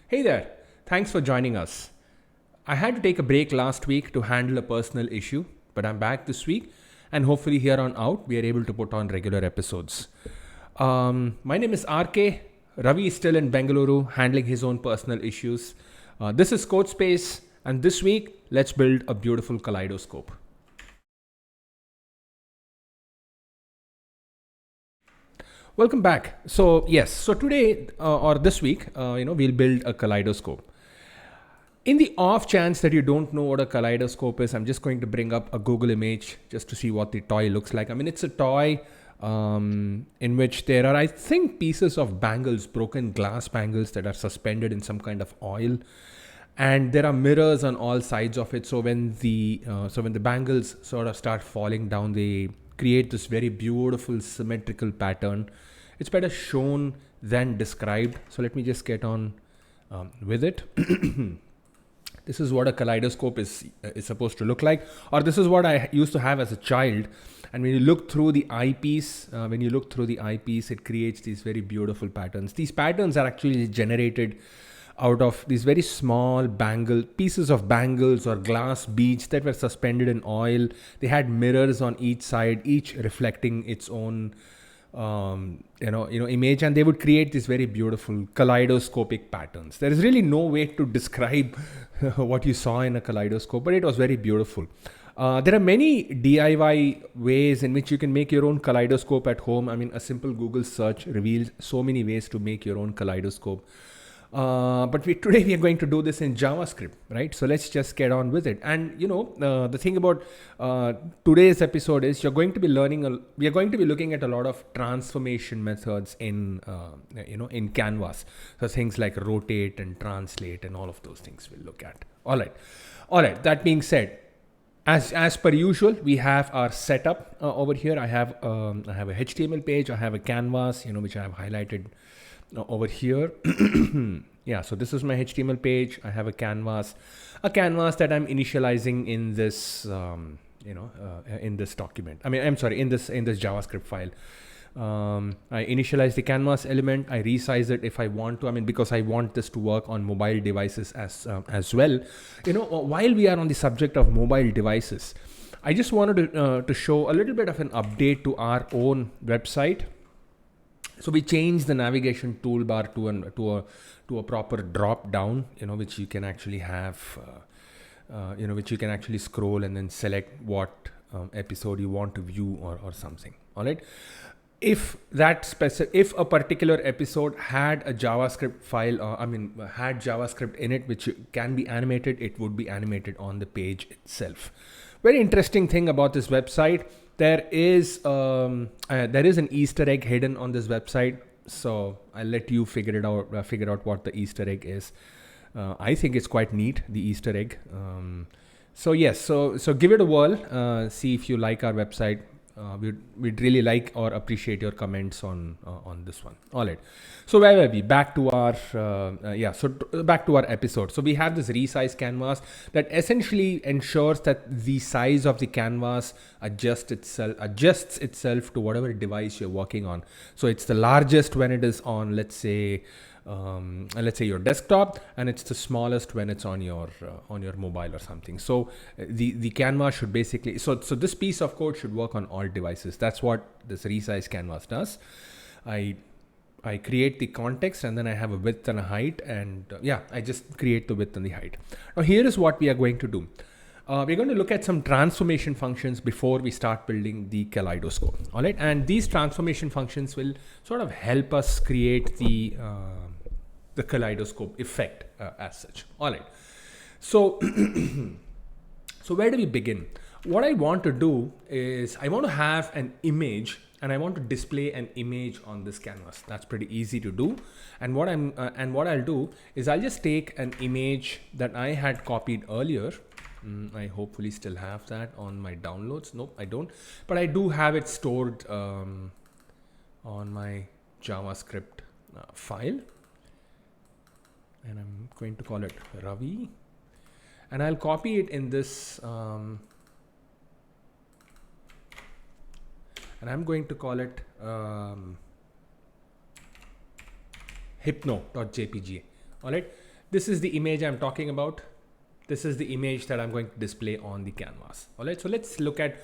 Hey there, thanks for joining us. I had to take a break last week to handle a personal issue, but I'm back this week, and hopefully, here on out, we are able to put on regular episodes. My name is RK. Ravi is still in Bengaluru handling his own personal issues. This is Code Space, and this week, let's build a beautiful kaleidoscope. Welcome back. So today or this week, we'll build a kaleidoscope. In the off chance that you don't know what a kaleidoscope is, I'm just going to bring up a Google image just to see what the toy looks like. I mean, it's a toy in which there are, I think, pieces of bangles, broken glass bangles that are suspended in some kind of oil, and there are mirrors on all sides of it. So when the bangles sort of start falling down, they create this very beautiful symmetrical pattern. It's better shown than described. So let me just get on with it. This is what a kaleidoscope is supposed to look like, or this is what I used to have as a child. And when you look through the eyepiece, it creates these very beautiful patterns. These patterns are actually generated out of these very small pieces of bangles or glass beads that were suspended in oil. They had mirrors on each side, each reflecting its own image, and they would create these very beautiful kaleidoscopic patterns. There is really no way to describe what you saw in a kaleidoscope, but it was very beautiful. There are many DIY ways in which you can make your own kaleidoscope at home. I mean, a simple Google search reveals so many ways to make your own kaleidoscope. Today we are going to do this in JavaScript, right? So let's just get on with it. And the thing about today's episode is we are going to be looking at a lot of transformation methods in Canvas. So things like rotate and translate and all of those things we'll look at. All right. That being said, as per usual, we have our setup over here. I have a HTML page. I have a canvas, which I have highlighted over here. Yeah, so this is my HTML page. I have a canvas that I'm initializing in this in this document. I'm sorry, in this JavaScript file. I initialize the canvas element. I resize it if I want to. Because I want this to work on mobile devices as well. While we are on the subject of mobile devices, I just wanted to show a little bit of an update to our own website. So we changed the navigation toolbar to a proper drop down, which you can actually have, which you can actually scroll and then select what episode you want to view or something. All right. If a particular episode had a JavaScript file, had JavaScript in it, which can be animated, it would be animated on the page itself. Very interesting thing about this website. There is an Easter egg hidden on this website, so I'll let you figure out what the Easter egg is. I think it's quite neat, the Easter egg. So give it a whirl. See if you like our website. We'd really like or appreciate your comments on this one. All right. So where were we? Back to our back to our episode. So we have this resize canvas that essentially ensures that the size of the canvas adjusts itself to whatever device you're working on. So it's the largest when it is on, let's say your desktop, and it's the smallest when it's on your mobile or something. So the canvas should basically so this piece of code should work on all devices. That's what this resize canvas does. I create the context, and then I have a width and a height, and I just create the width and the height. Now here is what we are going to do. We're going to look at some transformation functions before we start building the kaleidoscope. All right, and these transformation functions will sort of help us create the kaleidoscope effect as such. All right, so so where do we begin? What I want to do is I want to have an image, and I want to display an image on this canvas. That's pretty easy to do. And what I'll do is I'll just take an image that I had copied earlier. I hopefully still have that on my downloads. Nope, I don't. But I do have it stored on my JavaScript file. And I'm going to call it Ravi. And I'll copy it in this. And I'm going to call it hypno.jpg. All right. This is the image I'm talking about. This is the image that I'm going to display on the canvas. All right, so let's look at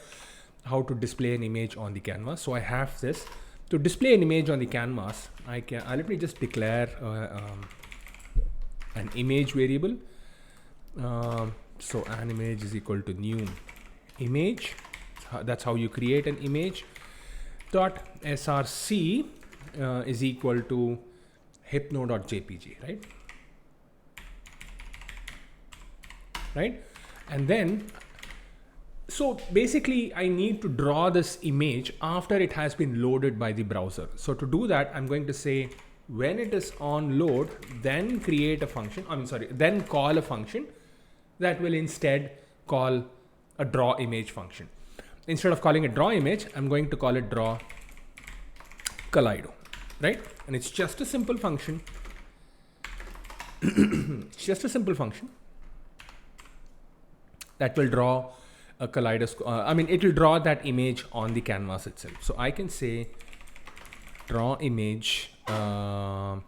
how to display an image on the canvas. So I have this. To display an image on the canvas, let me just declare an image variable. So an image is equal to new image. That's how you create an image. Dot src is equal to hypno.jpg, right? And then, so basically I need to draw this image after it has been loaded by the browser. So to do that, I'm going to say when it is on load, then create a function, then call a function that will instead call a draw image function. Instead of calling it draw image, I'm going to call it draw Kaleido, right? And it's just a simple function. It's just a simple function that will draw a kaleidoscope. It will draw that image on the canvas itself. So I can say draw image, draw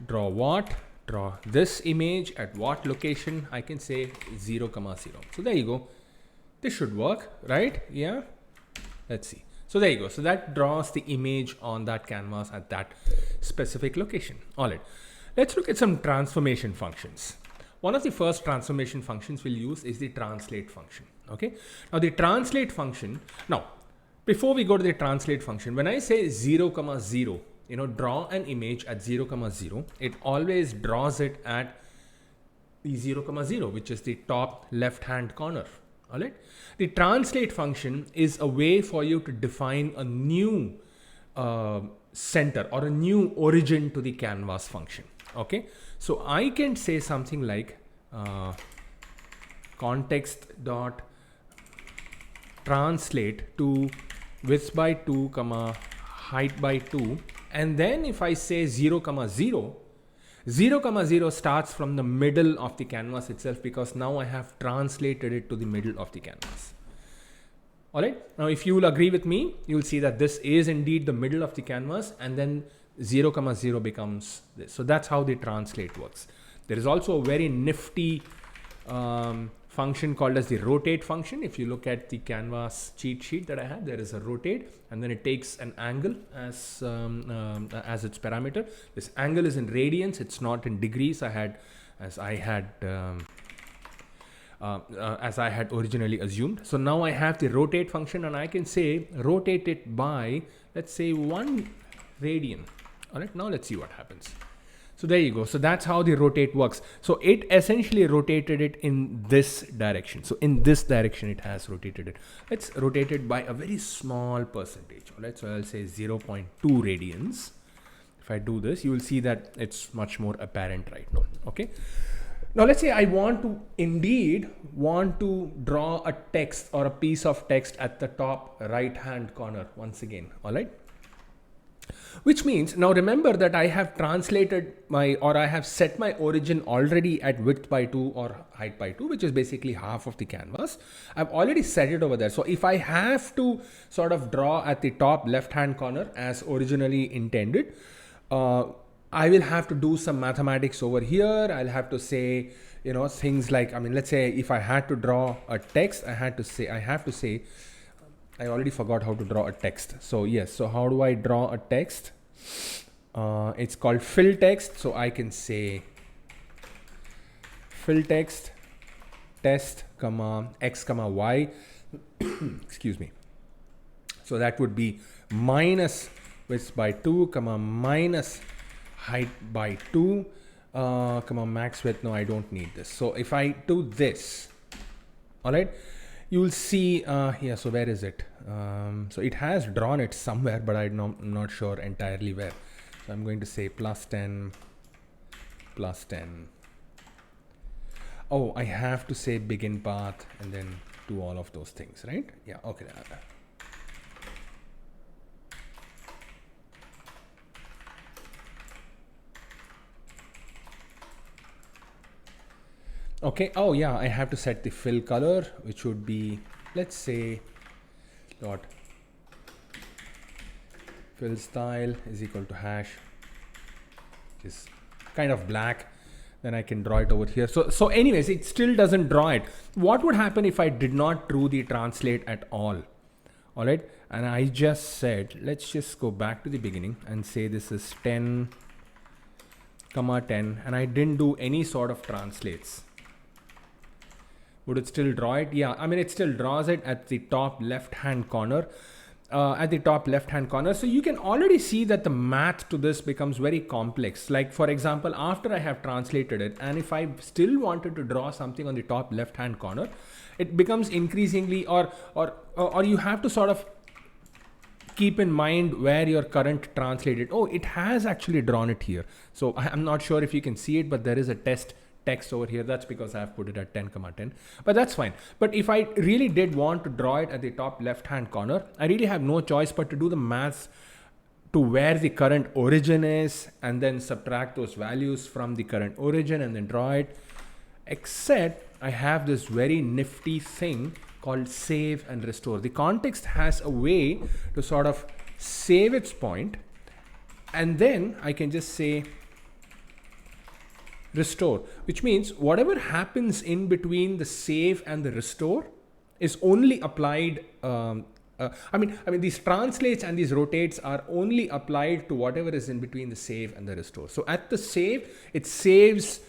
what? Draw this image at what location? I can say 0, 0. So there you go. This should work, right? Yeah. Let's see. So there you go. So that draws the image on that canvas at that specific location. All right. Let's look at some transformation functions. One of the first transformation functions we'll use is the translate function. Okay. Now the translate function. Now, before we go to the translate function, when I say 0, 0, draw an image at 0, 0, it always draws it at the 0, 0, which is the top left-hand corner. All right. The translate function is a way for you to define a new center or a new origin to the canvas function. Okay. So I can say something like context dot translate to width by 2, height by 2. And then if I say 0, 0, 0, 0 starts from the middle of the canvas itself, because now I have translated it to the middle of the canvas. All right. Now, if you will agree with me, you'll see that this is indeed the middle of the canvas, and then 0, 0 becomes this. So that's how the translate works. There is also a very nifty function called as the rotate function. If you look at the canvas cheat sheet that I have, there is a rotate, and then it takes an angle as its parameter. This angle is in radians; it's not in degrees. As I had originally assumed. So now I have the rotate function, and I can say rotate it by, let's say, 1 radian. All right. Now let's see what happens. So there you go. So that's how the rotate works. So it essentially rotated it in this direction. So in this direction, it has rotated it. Let's rotate it by a very small percentage. All right. So I'll say 0.2 radians. If I do this, you will see that it's much more apparent right now. Okay. Now let's say I want to draw a text or a piece of text at the top right-hand corner once again. All right. Which means, now remember that I have translated I have set my origin already at width by 2 or height by 2, which is basically half of the canvas. I've already set it over there. So if I have to sort of draw at the top left-hand corner as originally intended, I will have to do some mathematics over here. I'll have to say, things like, let's say if I had to draw a text, I have to say, I already forgot how to draw a text. So yes, so how do I draw a text? It's called fill text. So I can say fill text test, x, y, excuse me. So that would be minus width by 2, minus height by 2, max width. No, I don't need this. So if I do this, all right, you will see here. So where is it? So it has drawn it somewhere, but I'm not sure entirely where. So I'm going to say plus 10, plus 10. Oh, I have to say begin path and then do all of those things, right? Yeah. Okay. Okay. Oh yeah, I have to set the fill color, which would be, let's say, dot fill style is equal to hash, which is kind of black. then I can draw it over here. So anyways, it still doesn't draw it. What would happen if I did not do the translate at all? All right, and I just said, let's just go back to the beginning and say this is 10, 10, and I didn't do any sort of translates. Would it still draw it? Yeah, I mean, it still draws it at the top left-hand corner. So you can already see that the math to this becomes very complex. Like, for example, after I have translated it, and if I still wanted to draw something on the top left-hand corner, it becomes increasingly, or you have to sort of keep in mind where your current translated. Oh, it has actually drawn it here. So I'm not sure if you can see it, but there is a text over here. That's because I have put it at 10, 10, but that's fine. But if I really did want to draw it at the top left hand corner, I really have no choice but to do the maths to where the current origin is and then subtract those values from the current origin and then draw it. Except I have this very nifty thing called save and restore. The context has a way to sort of save its point, and then I can just say restore, which means whatever happens in between the save and the restore is only applied. I mean, these translates and these rotates are only applied to whatever is in between the save and the restore. So at the save, it saves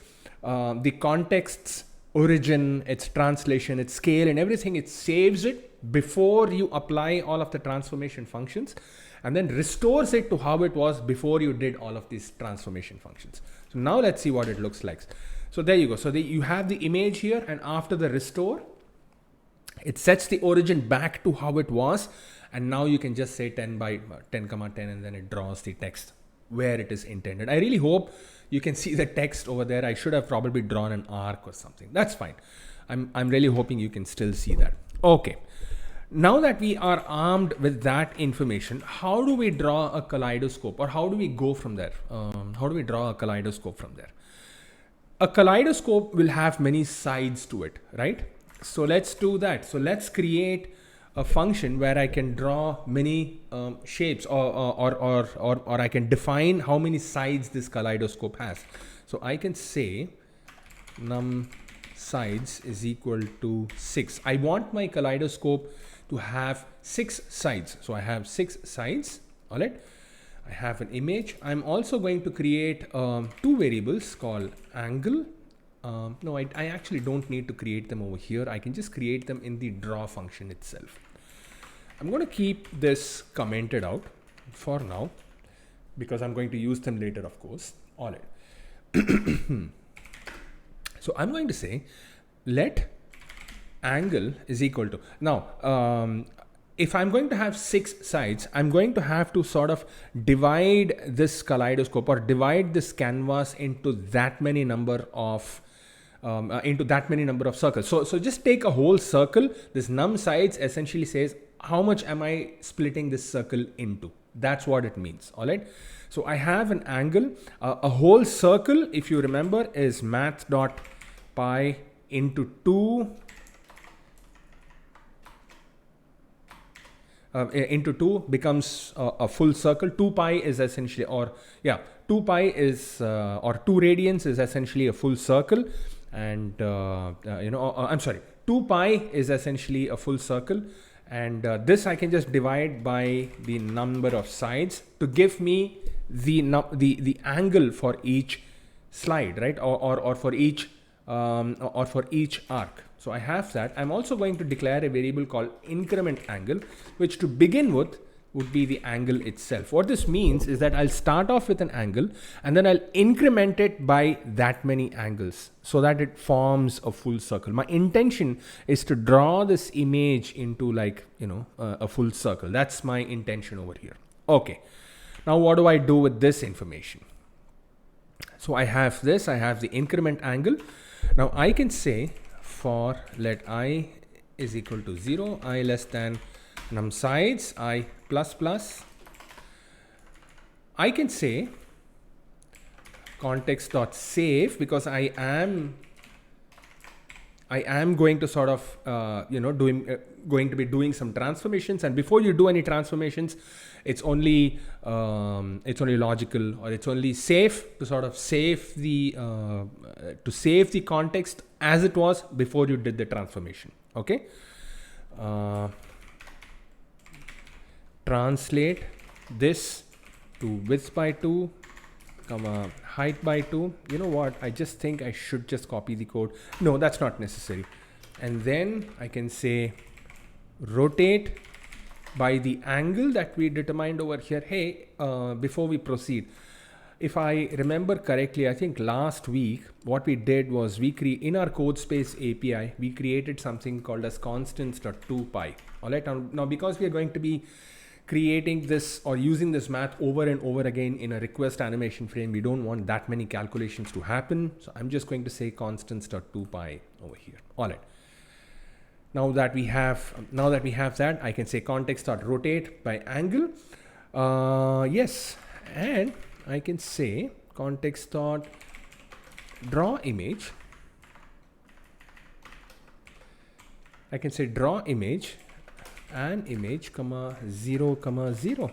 the context's origin, its translation, its scale, and everything. It saves it before you apply all of the transformation functions, and then restores it to how it was before you did all of these transformation functions. So now let's see what it looks like. So there you go. So you have the image here, and after the restore, it sets the origin back to how it was. And now you can just say 10 by 10, 10, and then it draws the text where it is intended. I really hope you can see the text over there. I should have probably drawn an arc or something. That's fine. I'm really hoping you can still see that. Okay. Now that we are armed with that information, how do we draw a kaleidoscope, or how do we go from there? How do we draw a kaleidoscope from there? A kaleidoscope will have many sides to it, right? So let's do that. So let's create a function where I can draw many shapes, or I can define how many sides this kaleidoscope has. So I can say num sides is equal to 6. I want my kaleidoscope to have 6 sides. So I have 6 sides. All right. I have an image. I'm also going to create 2 variables called angle. No, I actually don't need to create them over here. I can just create them in the draw function itself. I'm going to keep this commented out for now because I'm going to use them later, of course. All right. So I'm going to say let angle is equal to, now if I'm going to have 6 sides, I'm going to have to sort of divide this kaleidoscope or divide this canvas into that many number of circles. So just take a whole circle. This num sides essentially says how much am I splitting this circle into. That's what it means. All right. So I have an angle. A whole circle, if you remember, is math.pi into 2 into 2 becomes a full circle. 2 pi is essentially, 2 pi is, or 2 radians is essentially a full circle. And, I'm sorry, 2 pi is essentially a full circle. And this I can just divide by the number of sides to give me the angle for each slide, right? Or for each arc. So I have that. I'm also going to declare a variable called increment angle, which to begin with would be the angle itself. What this means is that I'll start off with an angle and then I'll increment it by that many angles so that it forms a full circle. My intention is to draw this image into a full circle. That's my intention over here. Okay. Now what do I do with this information? So I have this, I have the increment angle. Now I can say for let I is equal to 0, I less than num sides, I plus plus. I can say context.save because I am I am going to sort of, going to be doing some transformations. And before you do any transformations, it's only logical, or it's only safe to sort of save the context as it was before you did the transformation. Okay. Translate this to width by 2, comma height by 2. You know what? I just think I should just copy the code. No, that's not necessary. And then I can say rotate by the angle that we determined over here. Hey, before we proceed, if I remember correctly, I think last week what we did was in our CodeSpace API, we created something called as constants.toPy. All right. Now, because we are going to be creating this or using this math over and over again in a request animation frame, we don't want that many calculations to happen. So I'm just going to say constants.toPy over here. All right. Now that we have that, I can say context.rotate by angle. Yes, and I can say context.draw image. I can say draw image and image, comma 0, comma 0,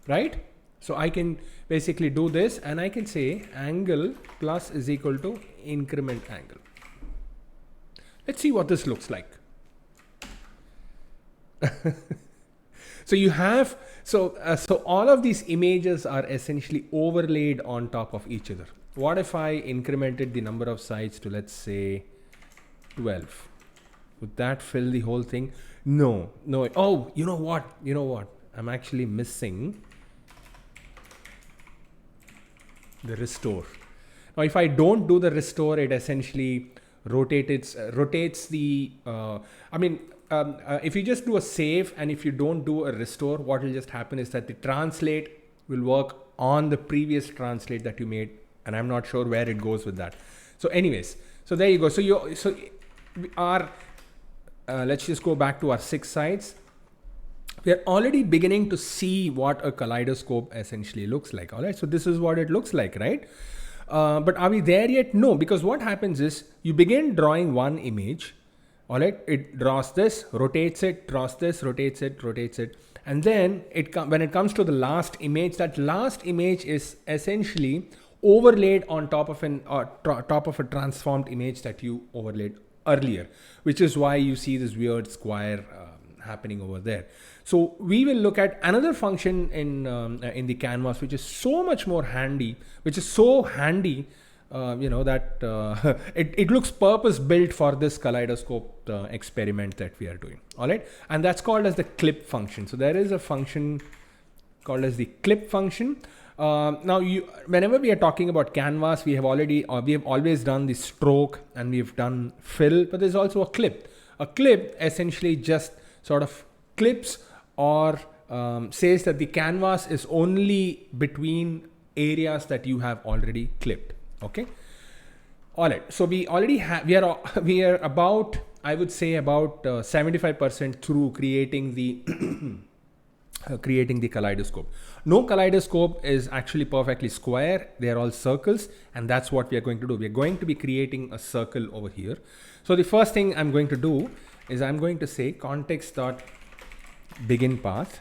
right? So I can basically do this, and I can say angle plus is equal to increment angle. Let's see what this looks like. So you have, so all of these images are essentially overlaid on top of each other. What if I incremented the number of sides to, let's say, 12? Would that fill the whole thing? No. Oh, you know what? I'm actually missing the restore. Now, if I don't do the restore, it essentially rotates the, if you just do a save and if you don't do a restore, what will just happen is that the translate will work on the previous translate that you made, and I'm not sure where it goes with that. So anyways, so there you go. Let's just go back to our 6 sides. We are already beginning to see what a kaleidoscope essentially looks like. All right, so this is what it looks like, right? But are we there yet? No, because what happens is you begin drawing one image. All right, it draws this, rotates it, draws this, rotates it, and then when it comes to the last image, that last image is essentially overlaid on top of a transformed image that you overlaid earlier, which is why you see this weird square happening over there. So we will look at another function in the canvas, which is so much more handy, that it looks purpose built for this kaleidoscope experiment that we are doing. All right, and that's called as the clip function. So there is a function called as the clip function. Now, whenever we are talking about canvas, we have always done the stroke and we've done fill, but there's also a clip. A clip essentially just sort of clips or says that the canvas is only between areas that you have already clipped. Okay. All right. So we are about, I would say about 75% through creating the kaleidoscope. No kaleidoscope is actually perfectly square. They are all circles, and that's what we are going to do. We are going to be creating a circle over here. So the first thing I'm going to do is I'm going to say context.begin path,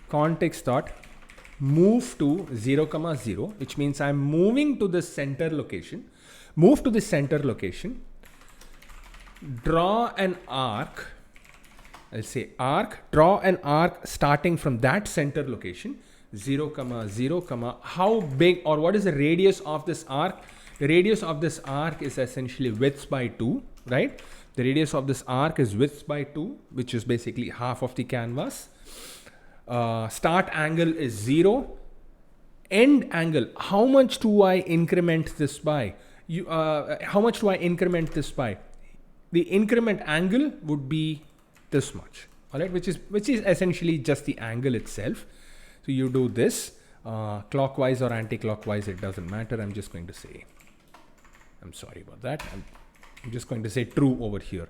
context.move to 0, 0, which means I'm moving to the center location. Move to the center location. Draw an arc. I'll say arc, draw an arc starting from that center location, 0, 0, how big or what is the radius of this arc? The radius of this arc is essentially width by 2, right? The radius of this arc is width by 2, which is basically half of the canvas. Start angle is 0. End angle, how much do I increment this by? How much do I increment this by? The increment angle would be this much, all right, which is essentially just the angle itself. So you do this clockwise or anti-clockwise, it doesn't matter. I'm just going to say, I'm sorry about that. I'm just going to say true over here.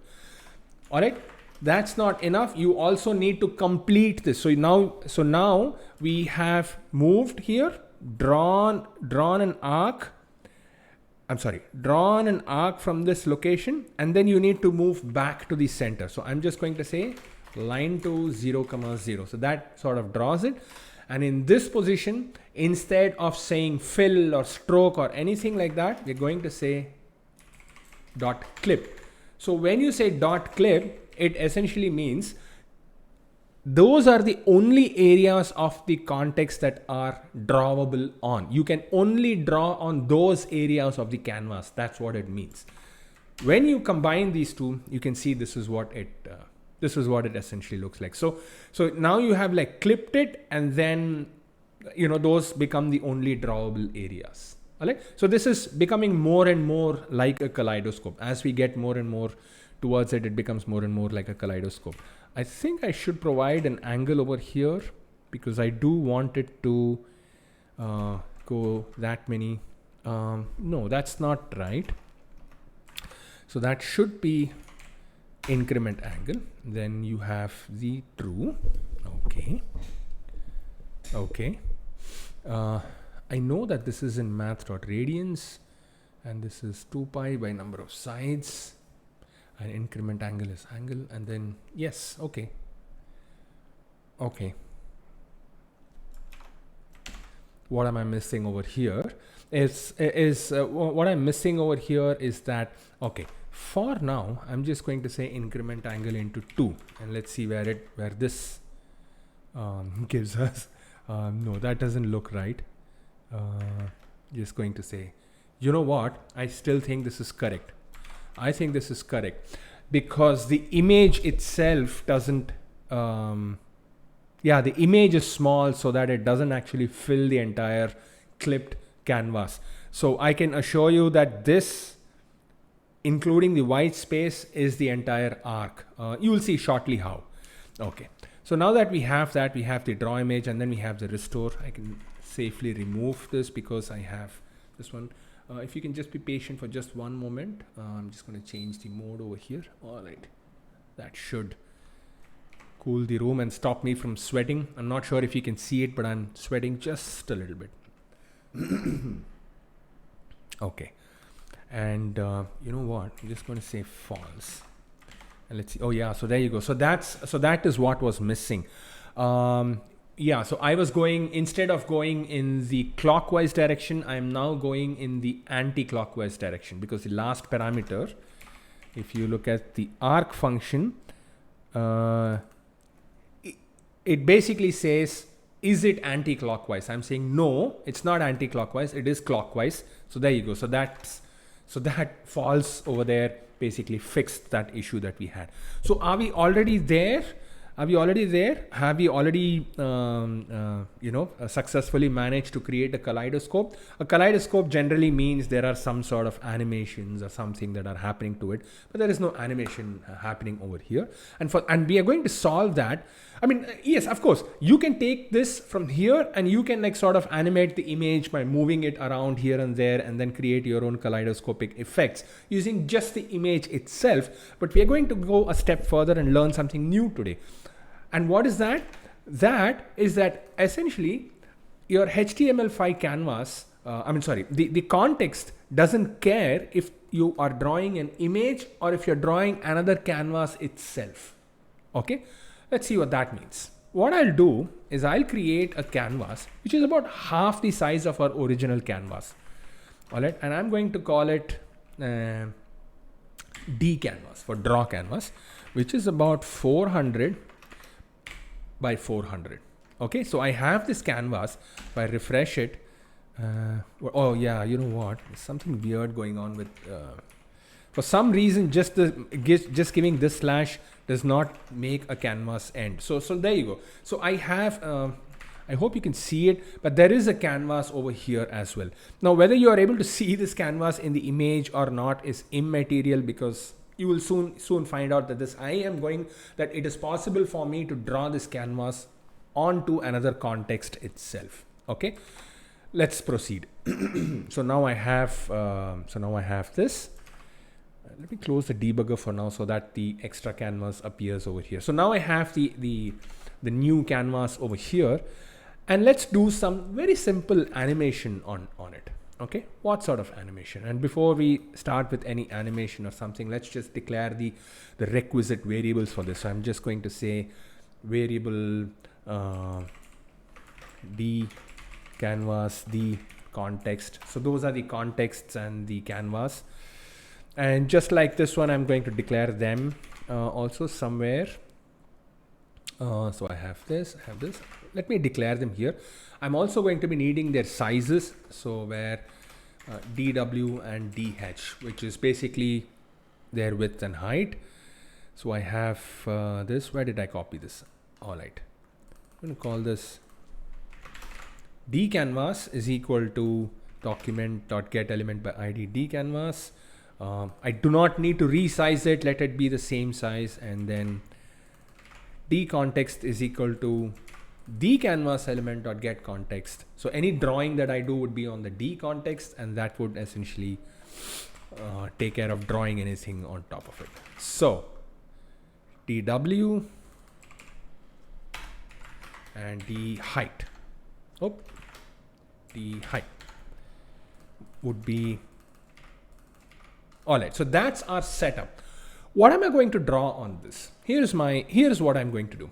All right, that's not enough. You also need to complete this. So now we have moved here, drawn an arc, I'm sorry, draw an arc from this location, and then you need to move back to the center. So I'm just going to say line to 0, 0. So that sort of draws it. And in this position, instead of saying fill or stroke or anything like that, we're going to say dot clip. So when you say dot clip, it essentially means those are the only areas of the context that are drawable on. You can only draw on those areas of the canvas. That's what it means. When you combine these two, you can see this is what it essentially looks like. So now you have like clipped it, and then those become the only drawable areas. All right. So this is becoming more and more like a kaleidoscope. As we get more and more towards it, it becomes more and more like a kaleidoscope. I think I should provide an angle over here because I do want it to go that many. No, that's not right. So that should be increment angle. Then you have the true. Okay. I know that this is in math.radians, and this is 2 pi by number of sides. And increment angle is angle, and then yes, okay. What am I missing over here? What I'm missing over here is that for now I'm just going to say increment angle into 2, and let's see where this gives us. No, that doesn't look right. Just going to say, you know what? I still think this is correct. I think this is correct because the image itself doesn't, the image is small so that it doesn't actually fill the entire clipped canvas. So I can assure you that this, including the white space, is the entire arc. You will see shortly how. Okay. So now that we have that, we have the draw image, and then we have the restore. I can safely remove this because I have this one. If you can just be patient for just one moment, I'm just going to change the mode over here. All right, that should cool the room and stop me from sweating. I'm not sure if you can see it, but I'm sweating just a little bit. Okay, and you know what? I'm just going to say false, and let's see. Oh yeah, so there you go. So that is what was missing. So I was going, instead of going in the clockwise direction, I'm now going in the anti-clockwise direction, because the last parameter, if you look at the arc function, it basically says, is it anti-clockwise? I'm saying no, it's not anti-clockwise, it is clockwise. So there you go. So that false over there basically fixed that issue that we had. So are we already there? Have we already successfully managed to create a kaleidoscope? A kaleidoscope generally means there are some sort of animations or something that are happening to it, but there is no animation happening over here. And we are going to solve that. I mean, yes, of course, you can take this from here and you can like sort of animate the image by moving it around here and there, and then create your own kaleidoscopic effects using just the image itself. But we are going to go a step further and learn something new today. And what is that? That is that essentially your HTML5 canvas, the context doesn't care if you are drawing an image or if you're drawing another canvas itself. Okay, let's see what that means. What I'll do is I'll create a canvas which is about half the size of our original canvas. All right, and I'm going to call it D canvas, for draw canvas, which is about 400 by 400. Okay, so I have this canvas. If I refresh it, oh yeah, you know what? There's something weird going on with. For some reason, just giving this slash does not make a canvas end. So there you go. So I have. I hope you can see it, but there is a canvas over here as well. Now, whether you are able to see this canvas in the image or not is immaterial, because you will soon find out that that it is possible for me to draw this canvas onto another context itself. Okay, let's proceed. So now I have this. Let me close the debugger for now so that the extra canvas appears over here. So now I have the new canvas over here, and let's do some very simple animation on it. Okay, what sort of animation? And before we start with any animation or something, let's just declare the requisite variables for this. So I'm just going to say variable d canvas, the context. So those are the contexts and the canvas. And just like this one, I'm going to declare them also somewhere. So I have this, I have this. Let me declare them here. I'm also going to be needing their sizes. So where dw and dh, which is basically their width and height. So I have this. Where did I copy this? All right. I'm going to call this dcanvas is equal to document.getElement by id dcanvas. I do not need to resize it. Let it be the same size. And then dContext is equal to dCanvas element.getContext. So any drawing that I do would be on the dContext, and that would essentially take care of drawing anything on top of it. So dW and the height. Oh, the height would be all right. So that's our setup. What am I going to draw on this? Here's what I'm going to do.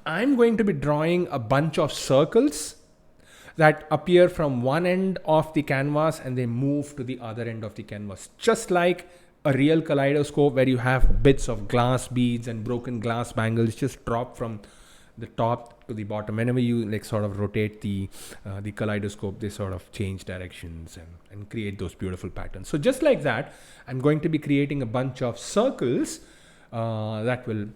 I'm going to be drawing a bunch of circles that appear from one end of the canvas and they move to the other end of the canvas, just like a real kaleidoscope where you have bits of glass beads and broken glass bangles just drop from the top to the bottom. Whenever you like sort of rotate the kaleidoscope, they sort of change directions and create those beautiful patterns. So just like that, I'm going to be creating a bunch of circles that will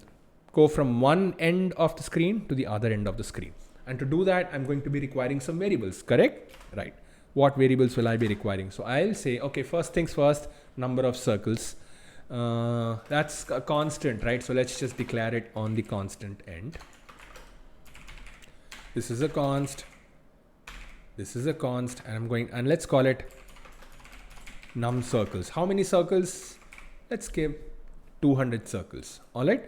go from one end of the screen to the other end of the screen. And to do that, I'm going to be requiring some variables, correct? Right. What variables will I be requiring? So I'll say, okay, first things first, number of circles. That's a constant, right? So let's just declare it on the constant end. This is a const. This is a const, and let's call it num circles. How many circles? Let's give 200 circles. All right.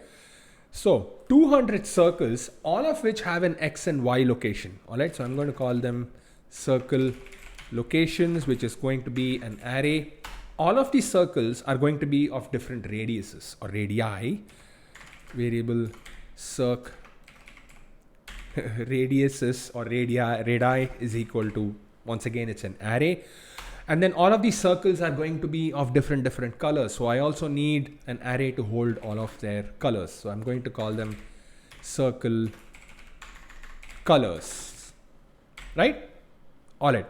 So 200 circles, all of which have an X and Y location. All right. So I'm going to call them circle locations, which is going to be an array. All of these circles are going to be of different radiuses or radii. Variable circ radiuses or radii is equal to, once again, it's an array. And then all of these circles are going to be of different colors. So I also need an array to hold all of their colors. So I'm going to call them circle colors, right? All right.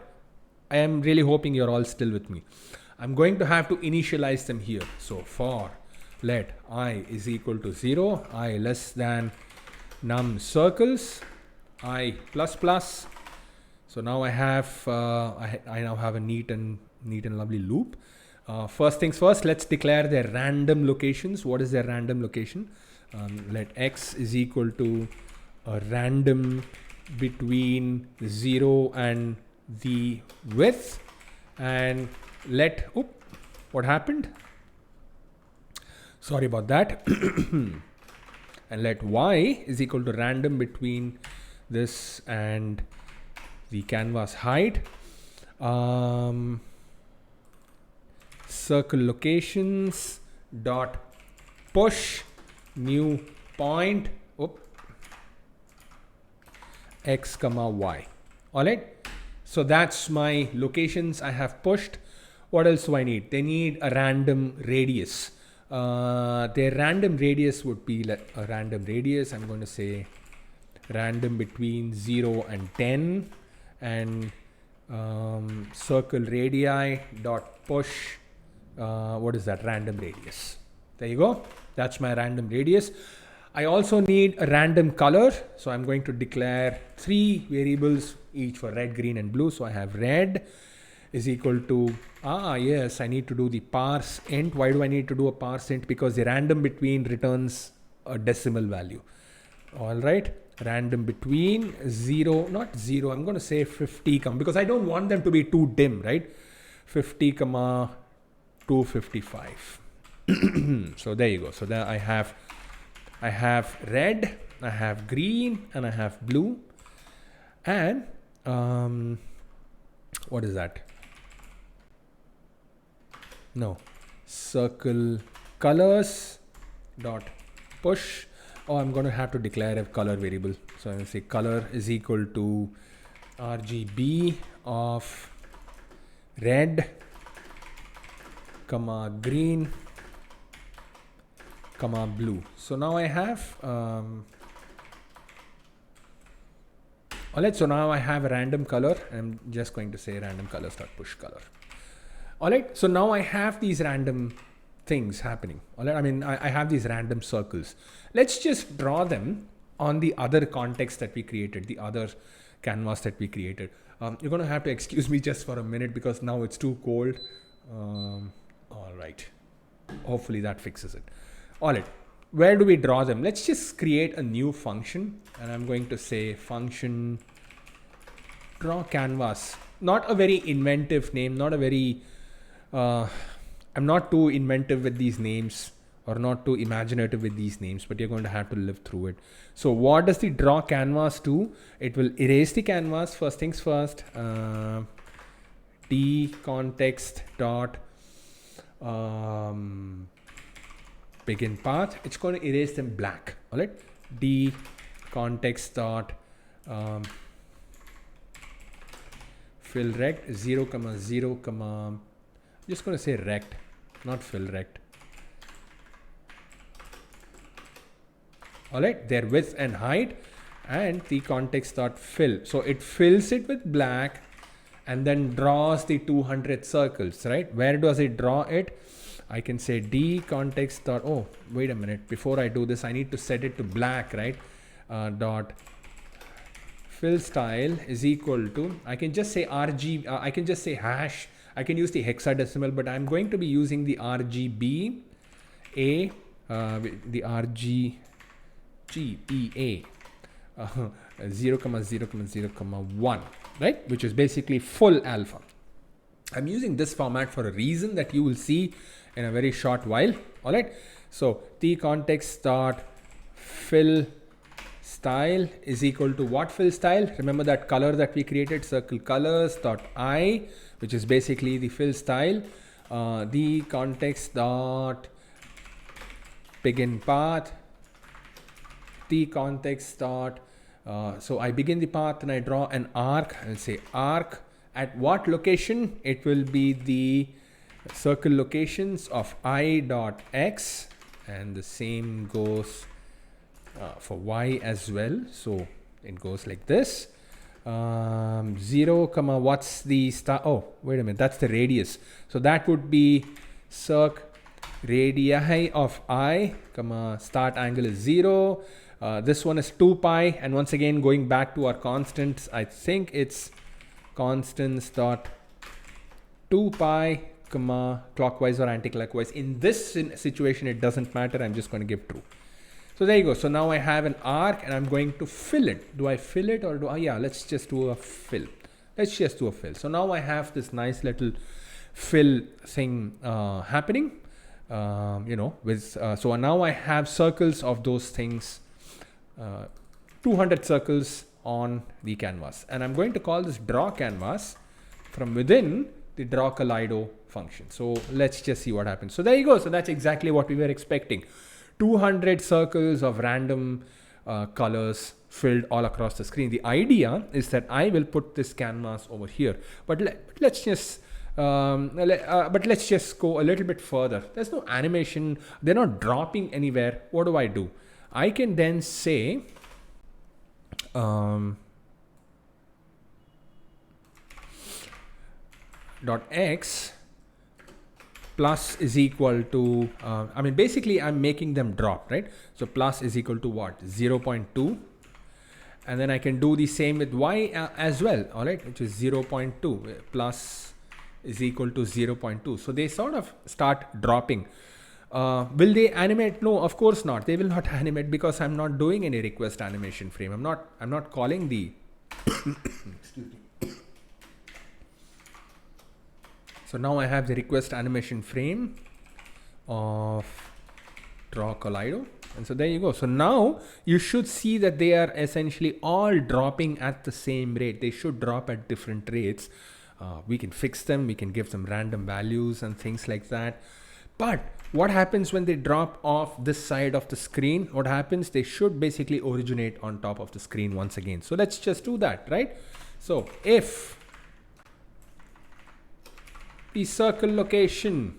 I am really hoping you're all still with me. I'm going to have to initialize them here. So for let I is equal to 0, I less than num circles, I plus plus. So now I have I now have a neat and lovely loop. First things first, let's declare their random locations. What is their random location? Let x is equal to a random between 0 and the width, and let what happened? Sorry about that. And let y is equal to random between this and the canvas height. Circle locations dot push new point x comma y. All right. So that's my locations I have pushed. What else do I need? They need a random radius. Their random radius would be like a random radius. I'm going to say random between 0 and 10, and circle radii dot push. What is that? Random radius. There you go. That's my random radius. I also need a random color. So I'm going to declare 3 variables, each for red, green, and blue. So I have red is equal to, yes, I need to do the parse int. Why do I need to do a parse int? Because the random between returns a decimal value. All right. Random between 0, not 0. I'm going to say 50, because I don't want them to be too dim, right? 50, 255. So there you go. So there I have red, I have green, and I have blue. And what is that? no, circle colors dot push. Oh, I'm going to have to declare a color variable. So I'm going to say color is equal to RGB of red, comma green, comma blue. So now I have alright, so now I have a random color. I'm just going to say random colors dot push color. Alright, so now I have these random things happening. Alright, I mean I have these random circles. Let's just draw them on the other context that we created, the other canvas that we created. You're gonna have to excuse me just for a minute because now it's too cold. Alright, hopefully that fixes it. Alright, where do we draw them? Let's just create a new function, and I'm going to say function draw canvas. Not a very inventive name, not a very I'm not too inventive with these names or not too imaginative with these names, but you're going to have to live through it. So what does the draw canvas do? It will erase the canvas. First things first, d context dot begin path. It's going to erase them black. All right, d context dot fill rect 0, 0, I'm just going to say rect, not fill rect. All right, their width and height, and the context dot fill. So it fills it with black and then draws the 200 circles, right? Where does it draw it? I can say d context dot, oh, wait a minute. Before I do this, I need to set it to black, right? Dot fill style is equal to, I can just say RG, I can just say hash. I can use the hexadecimal, but I'm going to be using the RGB A, the RGBA 0, 0, 0, 1, right? Which is basically full alpha. I'm using this format for a reason that you will see in a very short while. All right. So t context dot fill style is equal to what fill style? Remember that color that we created, circle colors dot I, which is basically the fill style. The context dot begin path, the context dot so I begin the path and I draw an arc. I'll say arc at what location? It will be the circle locations of I dot x, and the same goes for y as well. So it goes like this. 0, what's the star? Oh, wait a minute, that's the radius. So that would be circ radii of I, start angle is 0. This one is 2 pi, and once again going back to our constants, I think it's constants dot 2 pi, clockwise or anti-clockwise. In this situation, it doesn't matter. I'm just going to give true. So there you go. So now I have an arc and I'm going to fill it. Do I fill it or do I? Yeah, let's just do a fill. Let's just do a fill. So now I have this nice little fill thing happening. So now I have circles of those things, 200 circles on the canvas, and I'm going to call this draw canvas from within the draw kaleido function. So let's just see what happens. So there you go. So that's exactly what we were expecting. 200 circles of random colors filled all across the screen. The idea is that I will put this canvas over here, but let's just go a little bit further. There's no animation. They're not dropping anywhere. What do? I can then say dot x plus is equal to, basically I'm making them drop, right? So plus is equal to what? 0.2. And then I can do the same with y as well, all right, which is 0.2 plus is equal to 0.2. So they sort of start dropping. Will they animate? No, of course not. They will not animate because I'm not doing any request animation frame. I'm not calling the excuse me. So now I have the request animation frame of draw kaleido. And so there you go. So now you should see that they are essentially all dropping at the same rate. They should drop at different rates. we can fix them, we can give them random values and things like that. But what happens when they drop off this side of the screen? What happens? They should basically originate on top of the screen once again. So let's just do that, right? So if the circle location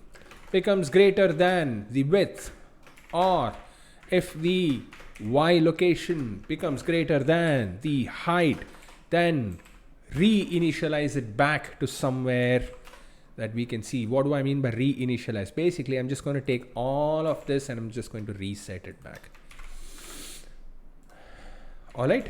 becomes greater than the width, or if the y location becomes greater than the height, then reinitialize it back to somewhere that we can see. What do I mean by reinitialize? Basically, I'm just going to take all of this and I'm just going to reset it back. All right.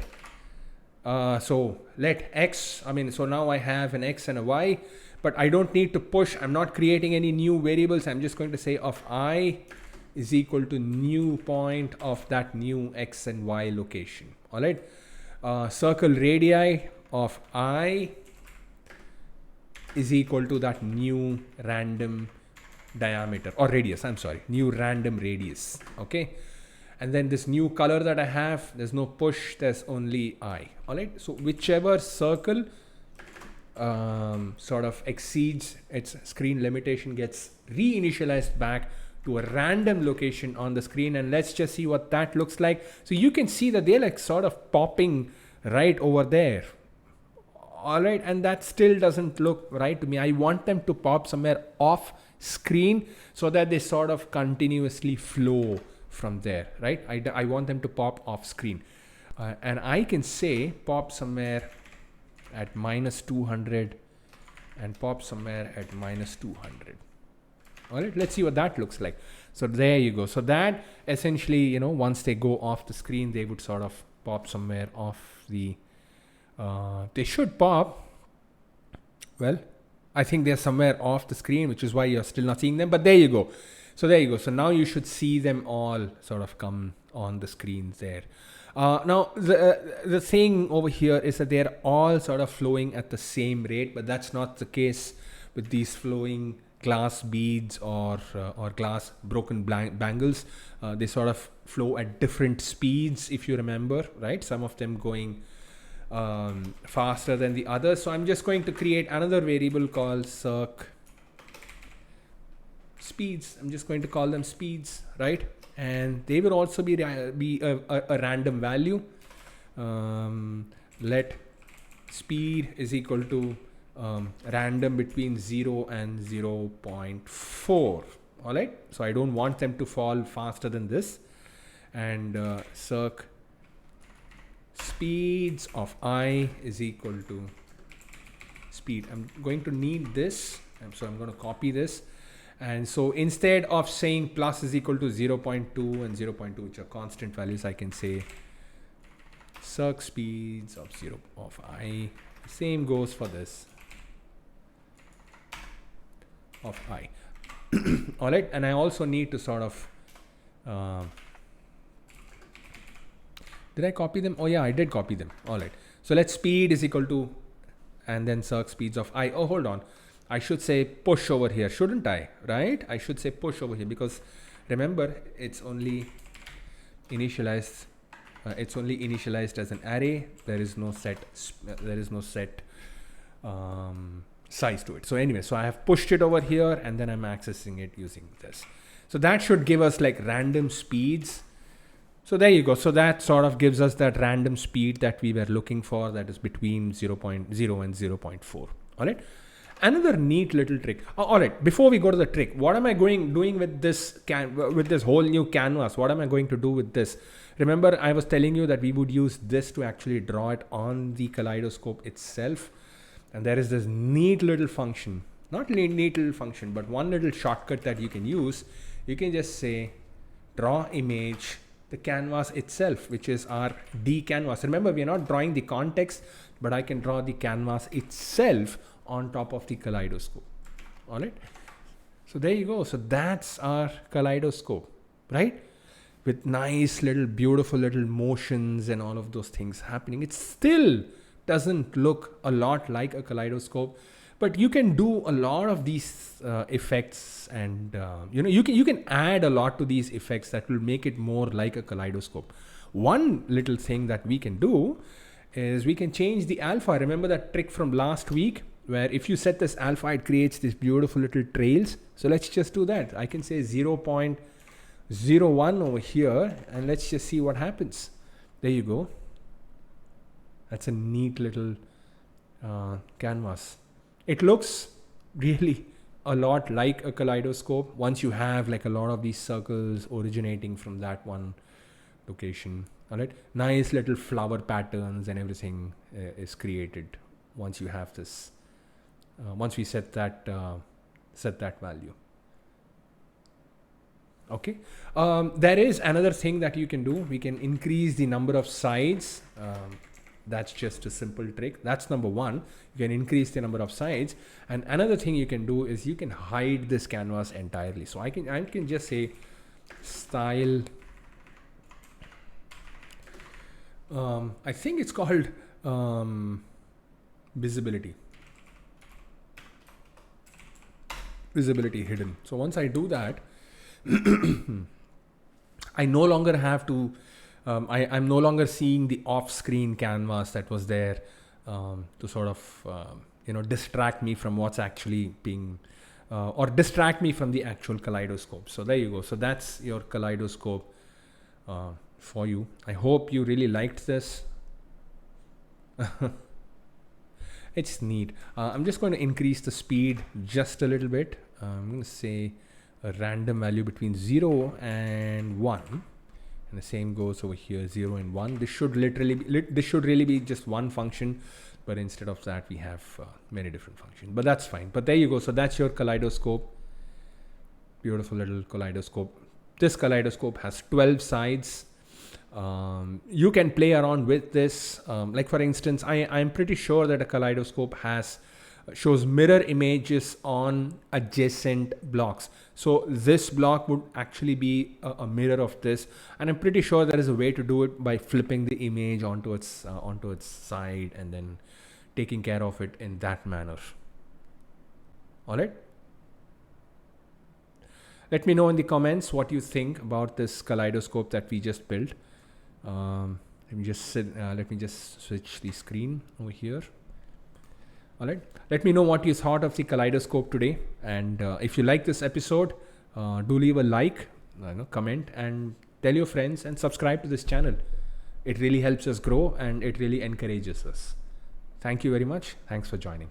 So let x, so now I have an x and a y, but I don't need to push. I'm not creating any new variables. I'm just going to say of I is equal to new point of that new x and y location. All right. Circle radii of I is equal to that new random diameter or radius. New random radius. Okay. And then this new color that I have, there's no push, there's only I. All right. So whichever circle sort of exceeds its screen limitation gets reinitialized back to a random location on the screen. And let's just see what that looks like. So you can see that they're like sort of popping right over there. All right. And that still doesn't look right to me. I want them to pop somewhere off screen so that they sort of continuously flow from there, right? I want them to pop off screen. And I can say pop somewhere at -200 and pop somewhere at -200. All right, let's see what that looks like. So there you go. So that essentially, once they go off the screen, they would sort of pop somewhere off the, they should pop. Well, I think they're somewhere off the screen, which is why you're still not seeing them, but there you go. So there you go. So now you should see them all sort of come on the screens there. Now, the thing over here is that they're all sort of flowing at the same rate, but that's not the case with these flowing glass beads or glass broken bangles. They sort of flow at different speeds, if you remember, right? Some of them going faster than the others. So I'm just going to create another variable called circ speeds. I'm just going to call them speeds, right? And they will also be a random value. Let speed is equal to random between 0 and 0.4. All right. So I don't want them to fall faster than this. And circ speeds of I is equal to speed. I'm going to need this. So I'm going to copy this. And so instead of saying plus is equal to 0.2 and 0.2, which are constant values, I can say circ speeds of I. Same goes for this of I. All right. And I also need to sort of, did I copy them? Oh yeah, I did copy them. All right. So let speed is equal to, and then circ speeds of I. Oh, hold on. I should say push over here, shouldn't I? Right? I should say push over here because remember it's only initialized. It's only initialized as an array. There is no set. Size to it. So anyway, so I have pushed it over here and then I'm accessing it using this. So that should give us like random speeds. So there you go. So that sort of gives us that random speed that we were looking for. That is between 0.0 and 0.4. All right. Another neat little trick. All right, before we go to the trick, what am I doing with this whole new canvas? What am I going to do with this? Remember, I was telling you that we would use this to actually draw it on the kaleidoscope itself. And there is this neat little function, not neat little function, but one little shortcut that you can use. You can just say draw image, the canvas itself, which is our D canvas. Remember, we are not drawing the context, but I can draw the canvas itself on top of the kaleidoscope. All right. So there you go. So that's our kaleidoscope, right? With nice little, beautiful little motions and all of those things happening. It still doesn't look a lot like a kaleidoscope, but you can do a lot of these effects, and you can add a lot to these effects that will make it more like a kaleidoscope. One little thing that we can do is we can change the alpha. Remember that trick from last week? where if you set this alpha, it creates these beautiful little trails. So let's just do that. I can say 0.01 over here, and let's just see what happens. There you go. That's a neat little canvas. It looks really a lot like a kaleidoscope once you have like a lot of these circles originating from that one location. All right, nice little flower patterns and everything is created once you have this. Once we set that value. Okay. There is another thing that you can do. We can increase the number of sides. That's just a simple trick. That's number one. You can increase the number of sides. And another thing you can do is you can hide this canvas entirely. So I can just say style. I think it's called visibility. Visibility hidden. So once I do that, I no longer have to. I'm no longer seeing the off-screen canvas that was there to sort of distract me from what's actually being or distract me from the actual kaleidoscope. So there you go. So that's your kaleidoscope for you. I hope you really liked this. It's neat. I'm just going to increase the speed just a little bit. I'm going to say a random value between 0 and 1. And the same goes over here, 0 and 1. This should really be just one function, but instead of that we have many different functions, but that's fine. But there you go. So that's your kaleidoscope. Beautiful little kaleidoscope. This kaleidoscope has 12 sides. You can play around with this. Like for instance, I'm pretty sure that a kaleidoscope shows mirror images on adjacent blocks. So this block would actually be a mirror of this, and I'm pretty sure there is a way to do it by flipping the image onto its side and then taking care of it in that manner. All right. Let me know in the comments what you think about this kaleidoscope that we just built. Let me just switch the screen over here. All right. Let me know what you thought of the kaleidoscope today. And if you like this episode, do leave a like, comment, and tell your friends and subscribe to this channel. It really helps us grow and it really encourages us. Thank you very much. Thanks for joining.